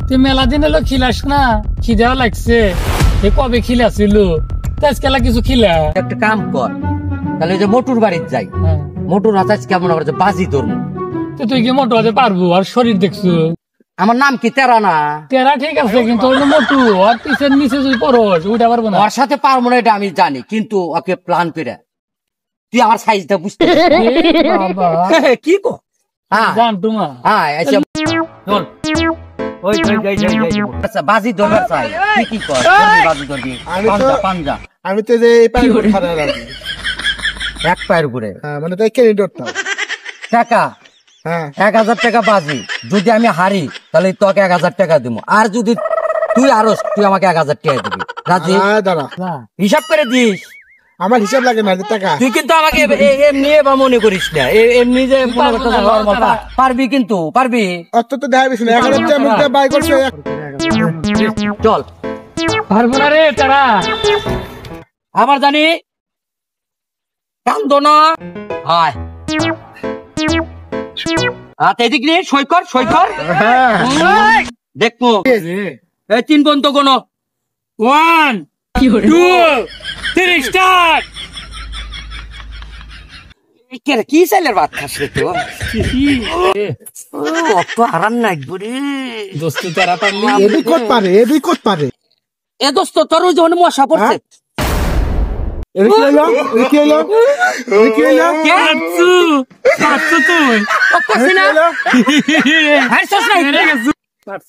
তুই মেলা দিন এলো খিলাস না, খিদেও লাগছে। কবে খিলাছিল, আজকাল কিছু খিলা। একটা কাম কর, তাহলে যে মোটুর বাড়িতে যাই, মোটুর হাতে কেমন হবে বাজি ধরবো। তুই কি মোটু হতে পারবো? আর শরীর দেখছো, আমার নাম কি তেরা না? তেরা ঠিক আছে, কিন্তু মোটু আর পিছের নিচে যদি পড়স উঠে পারবো না। ওর সাথে পারবো না এটা আমি জানি, কিন্তু ওকে প্ল্যান করে তুই আমার সাইজটা বুঝতে কি কো। হ্যাঁ জানটুমা, হ্যাঁ আচ্ছা চল। আচ্ছা বাজি ধরবার চাই, তুই কি কর? বাজি ধরবি? পাঞ্জা আমি তো যে এই পায়ের উপরে খাড়া রাখি, এক পায়ের উপরে, মানে তাই কেনে ধরতাম টাকা। হ্যাঁ 1000 টাকা বাজি, যদি আমি হারি তাহলে তোকে 1000 টাকা দিব, আর যদি তুই আরস তুই আমাকে 1000 টাকা দিবি। রাজি? দাঁড়া, হিসাব করে দিস। আমার হিসাব লাগে না টাকা। তুই কিন্তু আমাকে এমনি বা মনে করিস না, এমনি যে পারবি, কিন্তু পারবি। অত তো দেখা বেশি না, 1000 বাই করছে। চল। পারবো না রে তারা। আবার জানি কান্দো না। হয় আচ্ছা এদিক নিয়ে সই কর, সই কর। দেখবো 3 পর্যন্ত কোনো 1 2 3 স্টার্ট। কি চাইলের ভাত খাস রে তো? অত আরাম নাই রে দোস্ত, তারা পারলি এবি কোট পারে, এবি কোট পারে। এ দোস্ত তোর ওই যখন মশা পড়ছে, এর কি হলো? এর কি হলো? এর কি হলো? কাটছু কাটছু তুই করছিস না? হাসছস না?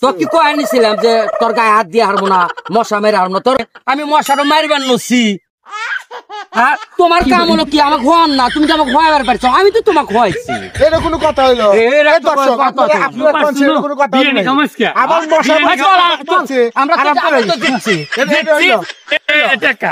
তো কি কই আনিছিলাম যে তোর গায়ে হাত দিয়ে হারবো না, মশা মেরে হারবো না। তোর আমি মশাটা মারিবার নছি। হ্যাঁ তোমার কাম হলো কি আমাকে খোয়ান না? তুমি তো আমাকে খোয়াবার পারছো, আমি তো তোমাকে খোয়াইছি। এটা কোনো কথা হলো? দর্শক আপনারা কোন কোনো কথা নাই। আবার মশা আমরা তো দিচ্ছি টাকা।